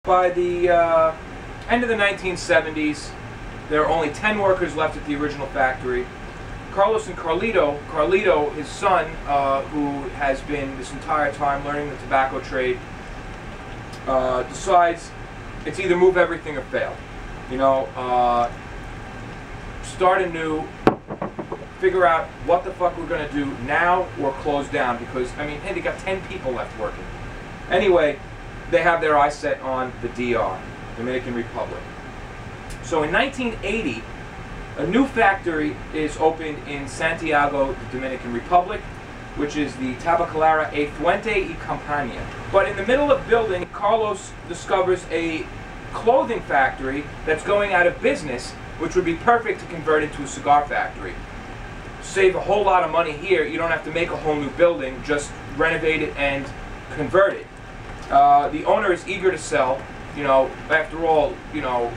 By the end of the 1970s, there are only 10 workers left at the original factory. Carlos and Carlito, his son, who has been this entire time learning the tobacco trade, decides it's either move everything or fail. You know, start anew, figure out what the fuck we're going to do now or close down, because, I mean, hey, they got 10 people left working. Anyway, they have their eyes set on the DR, Dominican Republic. So in 1980, a new factory is opened in Santiago, the Dominican Republic, which is the Tabacalera Fuente y Campania. But in the middle of building, Carlos discovers a clothing factory that's going out of business, which would be perfect to convert into a cigar factory. Save a whole lot of money here. You don't have to make a whole new building, just renovate it and convert it. The owner is eager to sell. You know, after all, you know,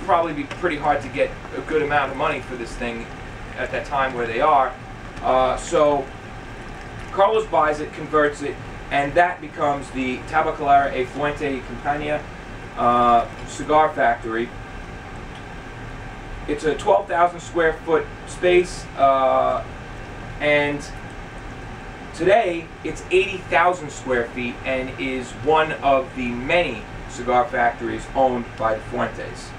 probably be pretty hard to get a good amount of money for this thing at that time where they are. So Carlos buys it, converts it, and that becomes the Tabacalera Fuente y Campania cigar factory. It's a 12,000 square foot space, and today it's 80,000 square feet and is one of the many cigar factories owned by the Fuentes.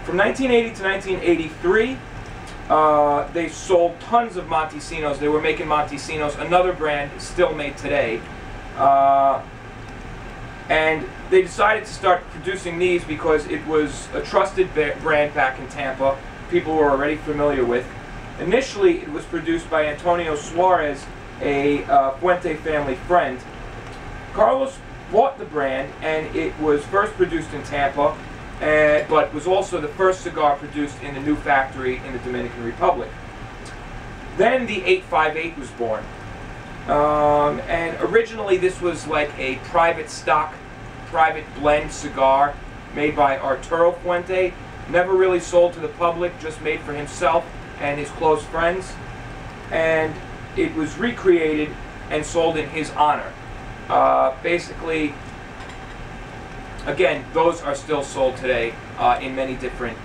From 1980 to 1983, they sold tons of Montesinos. They were making Montesinos, another brand still made today. And they decided to start producing these because it was a trusted brand back in Tampa. People were already familiar with. Initially, it was produced by Antonio Suarez, a Fuente family friend. Carlos bought the brand, and it was first produced in Tampa, but was also the first cigar produced in the new factory in the Dominican Republic. Then the 858 was born. And originally this was like a private stock, private blend cigar made by Arturo Fuente. Never really sold to the public, just made for himself and his close friends. And it was recreated and sold in his honor. Basically, again, those are still sold today in many different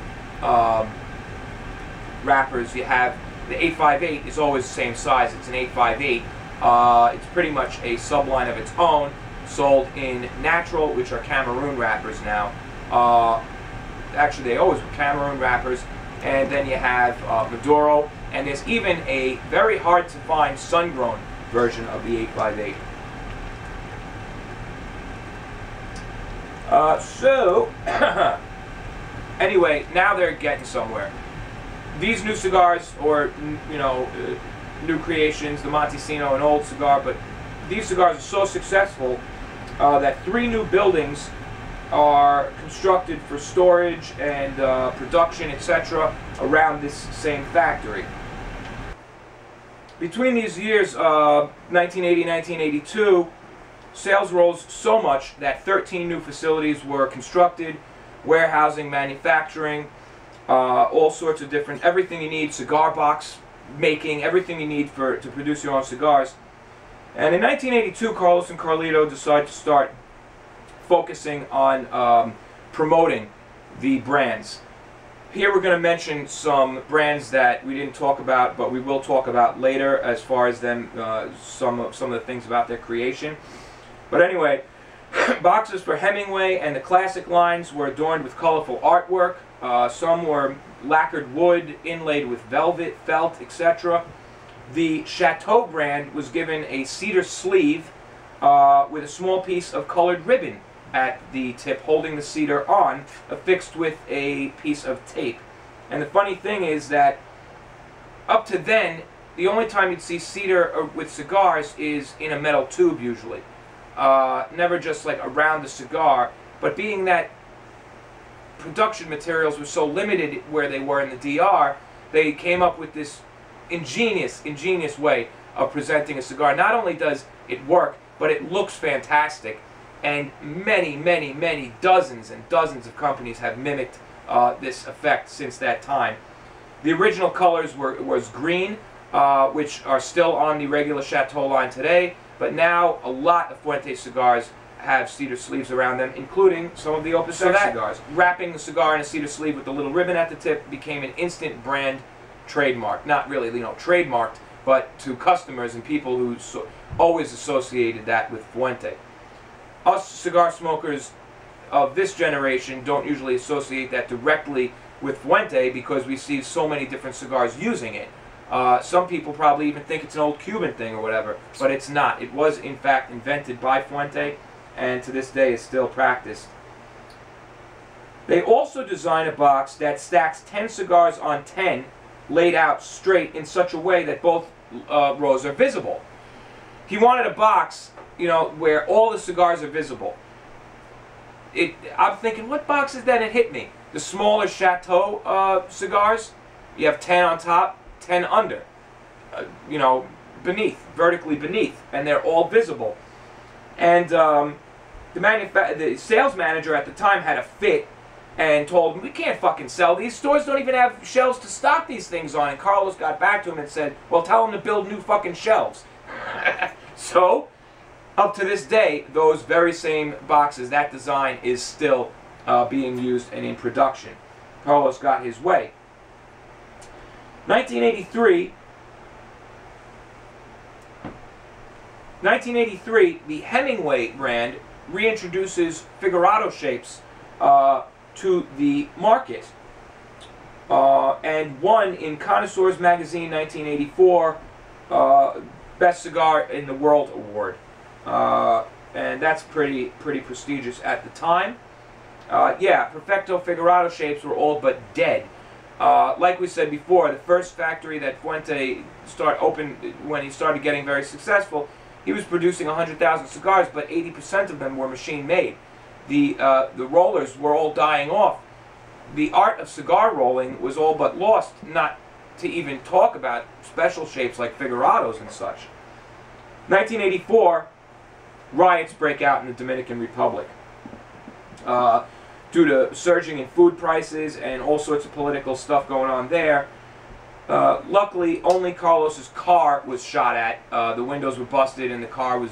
wrappers. You have the 858 is always the same size. It's an 858. It's pretty much a subline of its own, sold in natural, which are Cameroon wrappers now. Actually, they always were Cameroon wrappers. And then you have Maduro, and there's even a very hard to find sun-grown version of the 858. Anyway, now they're getting somewhere. These new cigars, or you know, new creations, the Montesino, an old cigar, but these cigars are so successful that 3 new buildings are constructed for storage and production, etc., around this same factory. Between these years, 1980 and 1982, sales rose so much that 13 new facilities were constructed, warehousing, manufacturing, all sorts of different, everything you need, cigar box making, everything you need to produce your own cigars. And in 1982, Carlos and Carlito decided to start focusing on promoting the brands. Here we're going to mention some brands that we didn't talk about, but we will talk about later as far as them, some of the things about their creation. But anyway, boxes for Hemingway and the classic lines were adorned with colorful artwork. Some were lacquered wood, inlaid with velvet, felt, etc. The Chateau brand was given a cedar sleeve with a small piece of colored ribbon at the tip holding the cedar on, affixed with a piece of tape. And the funny thing is that up to then, the only time you'd see cedar with cigars is in a metal tube usually. Never just like around the cigar, but being that production materials were so limited where they were in the DR, they came up with this ingenious way of presenting a cigar. Not only does it work, but it looks fantastic. And many dozens and dozens of companies have mimicked this effect since that time. The original colors was green, which are still on the regular Chateau line today, but now a lot of Fuente cigars have cedar sleeves around them, including some of the Opus X cigars. Wrapping the cigar in a cedar sleeve with the little ribbon at the tip became an instant brand trademark. Not really, trademarked, but to customers and people who always associated that with Fuente. Us cigar smokers of this generation don't usually associate that directly with Fuente because we see so many different cigars using it. Some people probably even think it's an old Cuban thing or whatever, but it's not. It was in fact invented by Fuente, and to this day is still practiced. They also design a box that stacks 10 cigars on 10, laid out straight in such a way that both rows are visible. He wanted a box, where all the cigars are visible. I'm thinking, what box is that? It hit me. The smaller Chateau cigars, you have 10 on top, 10 under, beneath, vertically beneath, and they're all visible. And the sales manager at the time had a fit and told him, we can't fucking sell these. Stores don't even have shelves to stock these things on. And Carlos got back to him and said, well, tell them to build new fucking shelves. So, up to this day, those very same boxes, that design is still being used and in production. Carlos got his way. 1983, the Hemingway brand reintroduces figurado shapes to the market, and won in Connoisseur's Magazine 1984 Best Cigar in the World Award, and that's pretty prestigious at the time. Yeah, Perfecto figurado shapes were all but dead. Like we said before, the first factory that Fuente opened when he started getting very successful, he was producing 100,000 cigars, but 80% of them were machine-made. The rollers were all dying off. The art of cigar rolling was all but lost, not to even talk about special shapes like figurados and such. 1984, riots break out in the Dominican Republic. Due to surging in food prices and all sorts of political stuff going on there. Luckily, only Carlos's car was shot at. The windows were busted and the car was,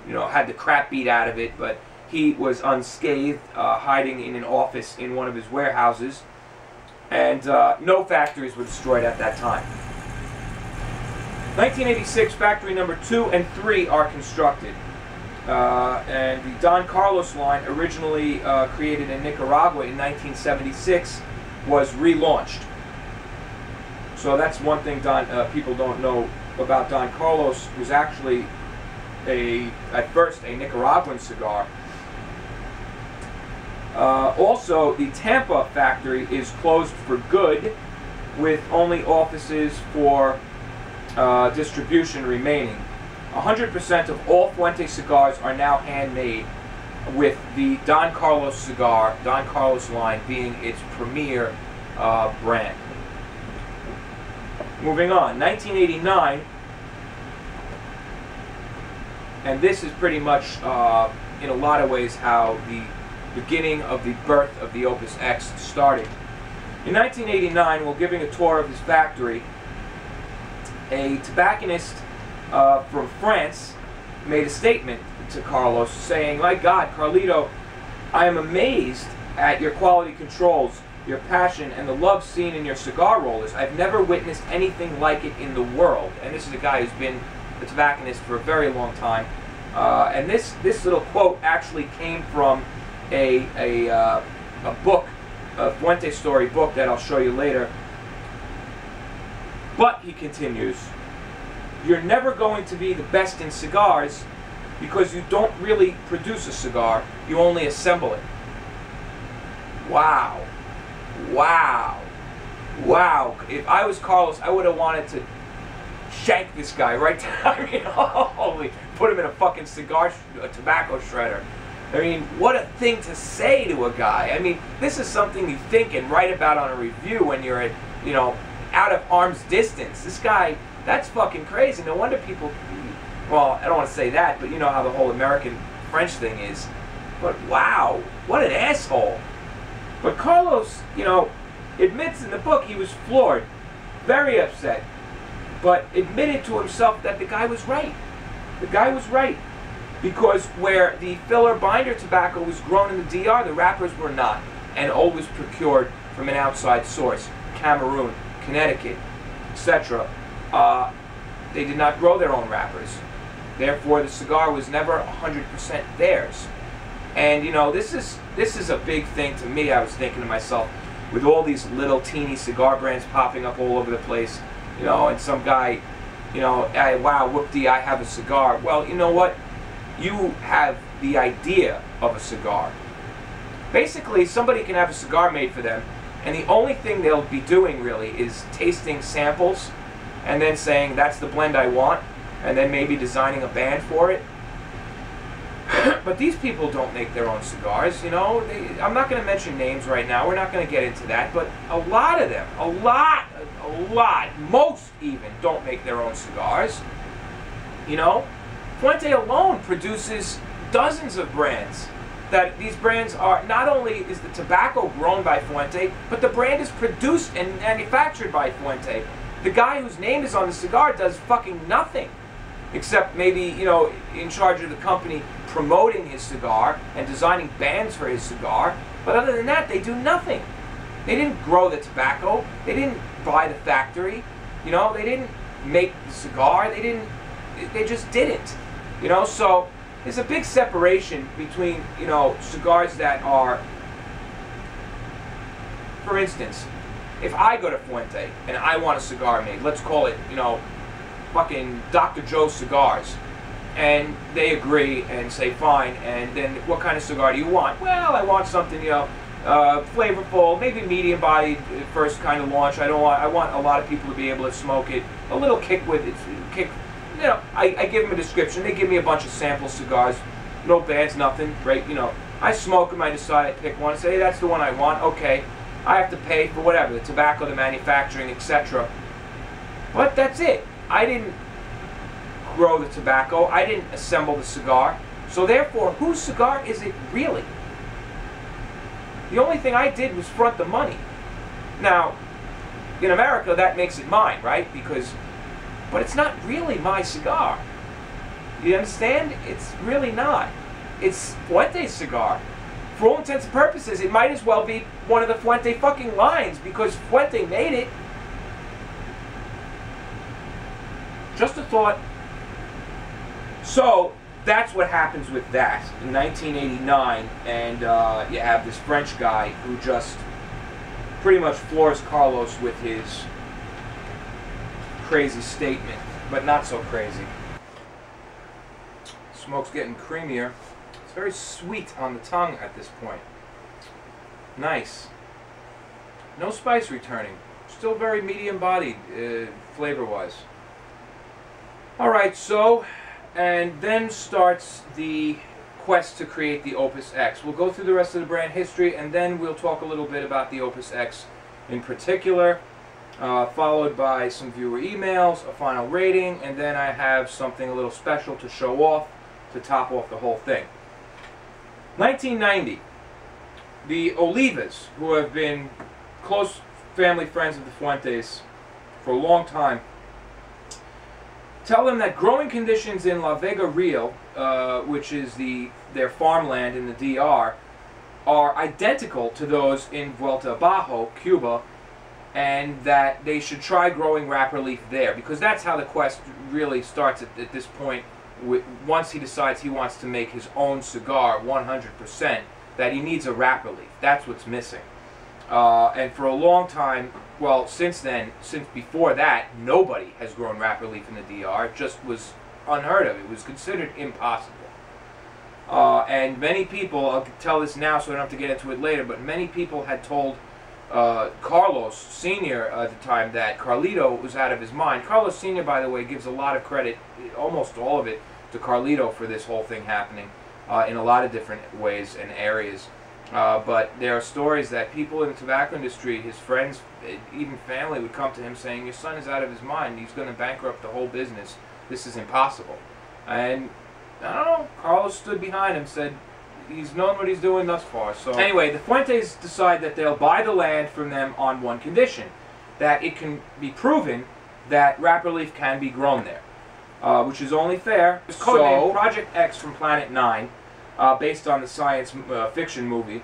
had the crap beat out of it, but he was unscathed, hiding in an office in one of his warehouses, and no factories were destroyed at that time. 1986, factory number 2 and 3 are constructed. And the Don Carlos line, originally created in Nicaragua in 1976, was relaunched. So that's one thing people don't know about Don Carlos, was actually at first a Nicaraguan cigar. Also, the Tampa factory is closed for good, with only offices for distribution remaining. 100% of all Fuente cigars are now handmade, with the Don Carlos line being its premier brand. Moving on, 1989, and this is pretty much, in a lot of ways, how the beginning of the birth of the Opus X started. In 1989, while giving a tour of his factory, a tobacconist from France made a statement to Carlos saying, "My God, Carlito, I am amazed at your quality controls, your passion, and the love seen in your cigar rollers. I've never witnessed anything like it in the world." And this is a guy who's been a tobacconist for a very long time. And this little quote actually came from a book, a Fuente story book that I'll show you later. But, he continues, "You're never going to be the best in cigars because you don't really produce a cigar, you only assemble it." Wow. Wow. Wow. If I was Carlos, I would have wanted to shank this guy right down. I mean, holy, put him in a fucking tobacco shredder. I mean, what a thing to say to a guy. I mean, this is something you think and write about on a review when you're at, out of arm's distance. This guy, that's fucking crazy. No wonder people, well, I don't want to say that, but you know how the whole American-French thing is. But wow, what an asshole. But Carlos, admits in the book he was floored, very upset, but admitted to himself that the guy was right. The guy was right. Because where the filler binder tobacco was grown in the DR, the wrappers were not, and always procured from an outside source, Cameroon, Connecticut, etc. They did not grow their own wrappers. Therefore, the cigar was never 100% theirs. And you know, this is a big thing to me. I was thinking to myself, with all these little teeny cigar brands popping up all over the place, you know, and some guy, you know, wow, whoop-dee, I have a cigar. Well, you know what? You have the idea of a cigar. Basically, somebody can have a cigar made for them, and the only thing they'll be doing really is tasting samples and then saying, that's the blend I want, and then maybe designing a band for it. But these people don't make their own cigars, you know. I'm not going to mention names right now. We're not going to get into that. But a lot of them, a lot, most even, don't make their own cigars. You know, Fuente alone produces dozens of brands. That these brands are, not only is the tobacco grown by Fuente, but the brand is produced and manufactured by Fuente. The guy whose name is on the cigar does fucking nothing. Except maybe, you know, in charge of the company promoting his cigar and designing bands for his cigar. But other than that, they do nothing. They didn't grow the tobacco. They didn't buy the factory. You know, they didn't make the cigar. They just didn't. You know, so there's a big separation between, you know, cigars that are, for instance, if I go to Fuente and I want a cigar made, let's call it, you know, fucking Dr. Joe's Cigars, and they agree and say fine, and then what kind of cigar do you want? Well, I want something, you know, flavorful, maybe medium bodied, first kind of launch. I want a lot of people to be able to smoke it, a little kick with it, you know. I give them a description, they give me a bunch of sample cigars, no bands, nothing, right? You know, I smoke them, I decide, I pick one, say, hey, that's the one I want, okay, I have to pay for whatever, the tobacco, the manufacturing, etc. But that's it. I didn't grow the tobacco. I didn't assemble the cigar. So therefore, whose cigar is it really? The only thing I did was front the money. Now, in America, that makes it mine, right? But it's not really my cigar. You understand? It's really not. It's Fuente's cigar. For all intents and purposes, it might as well be one of the Fuente fucking lines because Fuente made it. Just a thought. So that's what happens with that in 1989, and you have this French guy who just pretty much floors Carlos with his crazy statement, but not so crazy. Smoke's getting creamier. It's very sweet on the tongue at this point. Nice. No spice returning. Still very medium-bodied flavor-wise. Alright, so, and then starts the quest to create the Opus X. We'll go through the rest of the brand history, and then we'll talk a little bit about the Opus X in particular, followed by some viewer emails, a final rating, and then I have something a little special to show off to top off the whole thing. 1990, the Olivas, who have been close family friends of the Fuentes for a long time, tell them that growing conditions in La Vega Real, which is their farmland in the DR, are identical to those in Vuelta Bajo, Cuba, and that they should try growing wrapper leaf there, because that's how the quest really starts at this point. Once he decides he wants to make his own cigar 100%, that he needs a wrapper leaf. That's what's missing. And for a long time, well, since then, since before that, nobody has grown wrapper leaf in the DR. It just was unheard of. It was considered impossible. And many people, I'll tell this now so I don't have to get into it later, but many people had told Carlos Sr. at the time that Carlito was out of his mind. Carlos Sr., by the way, gives a lot of credit, almost all of it, to Carlito for this whole thing happening in a lot of different ways and areas. But there are stories that people in the tobacco industry, his friends, even family, would come to him saying, your son is out of his mind, he's going to bankrupt the whole business, this is impossible. And, I don't know, Carlos stood behind him, said he's known what he's doing thus far. So anyway, the Fuentes decide that they'll buy the land from them on one condition, that it can be proven that wrapper leaf can be grown there. which is only fair. It's codenamed Project X from Planet 9, based on the science fiction movie.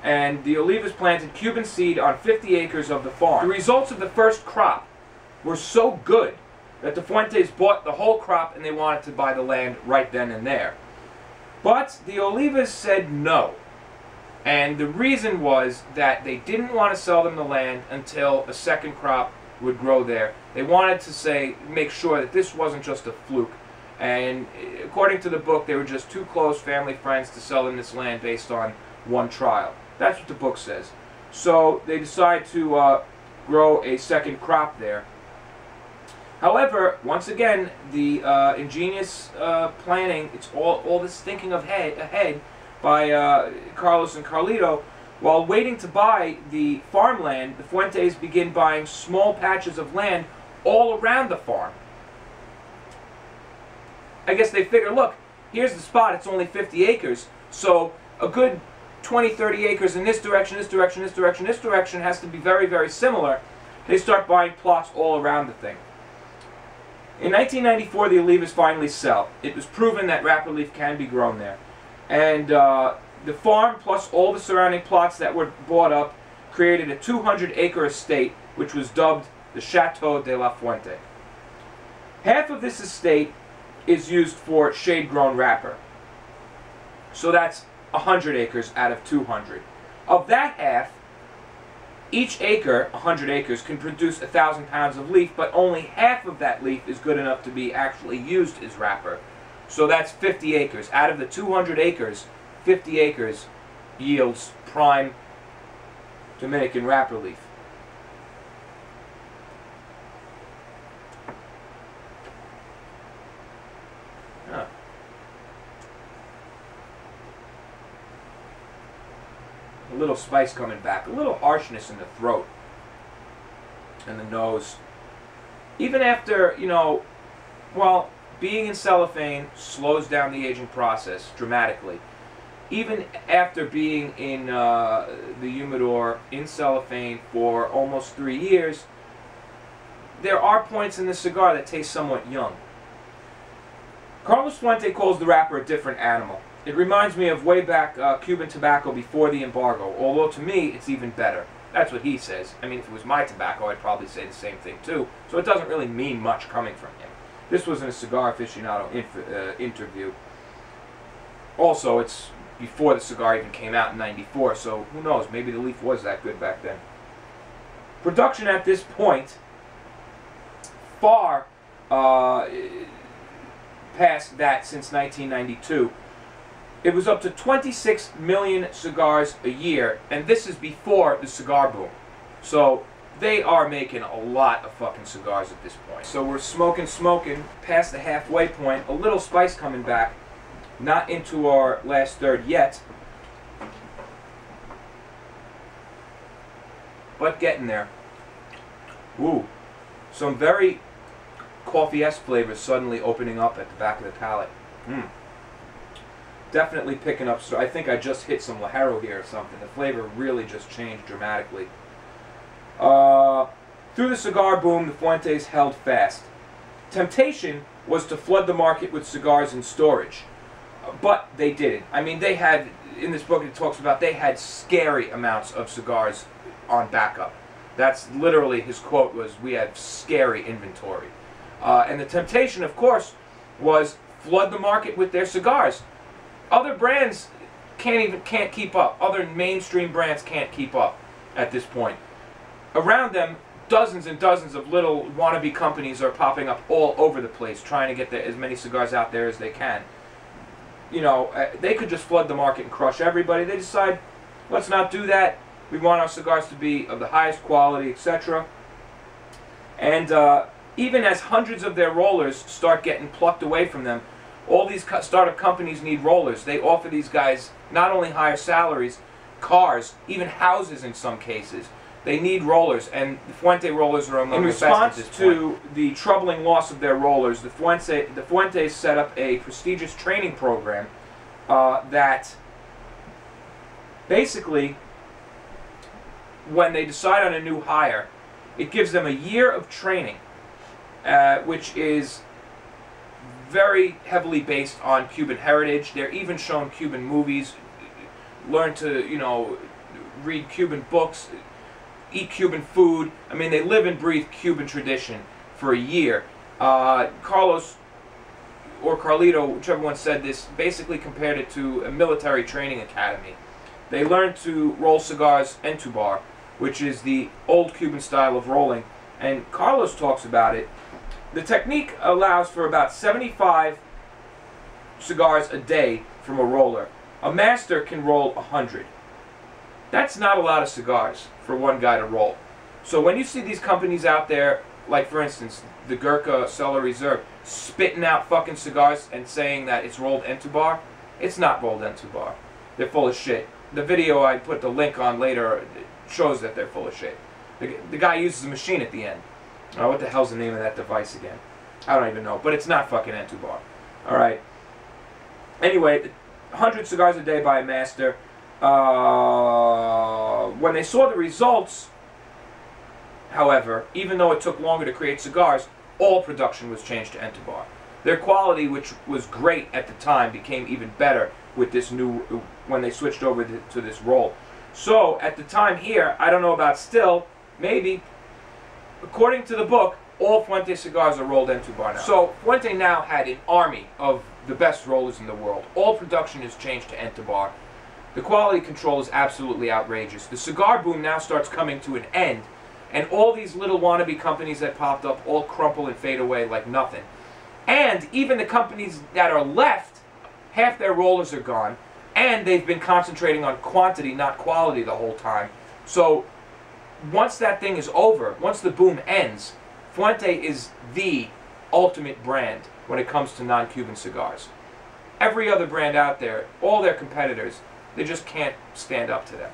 And the Olivas planted Cuban seed on 50 acres of the farm. The results of the first crop were so good that the Fuentes bought the whole crop and they wanted to buy the land right then and there. But the Olivas said no. And the reason was that they didn't want to sell them the land until a second crop would grow there. They wanted to make sure that this wasn't just a fluke. And according to the book, they were just too close family friends to sell them this land based on one trial. That's what the book says. So they decide to grow a second crop there. However, once again, the ingenious planning, it's all this thinking ahead by Carlos and Carlito. While waiting to buy the farmland, the Fuentes begin buying small patches of land all around the farm. I guess they figure, look, here's the spot, it's only 50 acres, so a good 20, 30 acres in this direction, this direction, this direction, this direction has to be very, very similar. They start buying plots all around the thing. In 1994, the Olivas finally sell. It was proven that wrapper leaf can be grown there. And the farm, plus all the surrounding plots that were bought up, created a 200-acre estate, which was dubbed the Chateau de la Fuente. Half of this estate is used for shade-grown wrapper. So that's 100 acres out of 200. Of that half, each acre, 100 acres, can produce 1,000 pounds of leaf, but only half of that leaf is good enough to be actually used as wrapper. So that's 50 acres. Out of the 200 acres, 50 acres yields prime Dominican wrapper leaf. Huh. A little spice coming back, a little harshness in the throat and the nose. Even after, well, being in cellophane slows down the aging process dramatically. Even after being in the humidor in cellophane for almost 3 years, there are points in the cigar that taste somewhat young. Carlos Fuente calls the wrapper a different animal. It reminds me of way back Cuban tobacco before the embargo, although to me it's even better. That's what he says. I mean, if it was my tobacco, I'd probably say the same thing too, so it doesn't really mean much coming from him. This was in a Cigar Aficionado interview. Also, it's before the cigar even came out in '94, so who knows, maybe the leaf was that good back then. Production at this point far past that since 1992. It was up to 26 million cigars a year, and this is before the cigar boom. So they are making a lot of fucking cigars at this point. So we're smoking, past the halfway point, a little spice coming back. Not into our last third yet, but getting there. Ooh, some very coffee-esque flavors suddenly opening up at the back of the palate. Definitely picking up. So I think I just hit some Lajero here or something. The flavor really just changed dramatically. Through the cigar boom, the Fuentes held fast. Temptation was to flood the market with cigars in storage. But they didn't. I mean, they had, in this book it talks about, they had scary amounts of cigars on backup. That's literally his quote was, we have scary inventory. And the temptation, of course, was flood the market with their cigars. Other brands can't keep up. Other mainstream brands can't keep up at this point. Around them, dozens and dozens of little wannabe companies are popping up all over the place, trying to get as many cigars out there as they can. They could just flood the market and crush everybody. They decide, let's not do that. We want our cigars to be of the highest quality, etc. And even as hundreds of their rollers start getting plucked away from them, all these startup companies need rollers. They offer these guys not only higher salaries, cars, even houses in some cases. They need rollers, and the Fuente rollers are among the best at this point. In response to the troubling loss of their rollers, the Fuentes set up a prestigious training program that basically, when they decide on a new hire, it gives them a year of training, which is very heavily based on Cuban heritage. They're even shown Cuban movies, learn to, you know, read Cuban books, eat Cuban food. I mean, they live and breathe Cuban tradition for a year. Carlos or Carlito, whichever one said this, basically compared it to a military training academy. They learn to roll cigars en tubar, which is the old Cuban style of rolling. And Carlos talks about it. The technique allows for about 75 cigars a day from a roller. A master can roll 100. That's not a lot of cigars for one guy to roll. So when you see these companies out there, like for instance, the Gurkha Cellar Reserve, spitting out fucking cigars and saying that it's rolled en tubar, it's not rolled en tubar. They're full of shit. The video I put the link on later shows that they're full of shit. The guy uses a machine at the end. What the hell's the name of that device again? I don't even know, but it's not fucking en tubar. Alright. Anyway, 100 cigars a day by a master. When they saw the results, however, even though it took longer to create cigars, all production was changed to en tubar. Their quality, which was great at the time, became even better with this new, when they switched over to this roll. So, at the time here, I don't know about still, maybe, according to the book, all Fuente cigars are rolled en tubar now. So, Fuente now had an army of the best rollers in the world. All production is changed to en tubar. The quality control is absolutely outrageous. The cigar boom now starts coming to an end, and all these little wannabe companies that popped up all crumple and fade away like nothing. And even the companies that are left, half their rollers are gone, and they've been concentrating on quantity, not quality the whole time. So once that thing is over, once the boom ends, Fuente is the ultimate brand when it comes to non-Cuban cigars. Every other brand out there, all their competitors, they just can't stand up to them.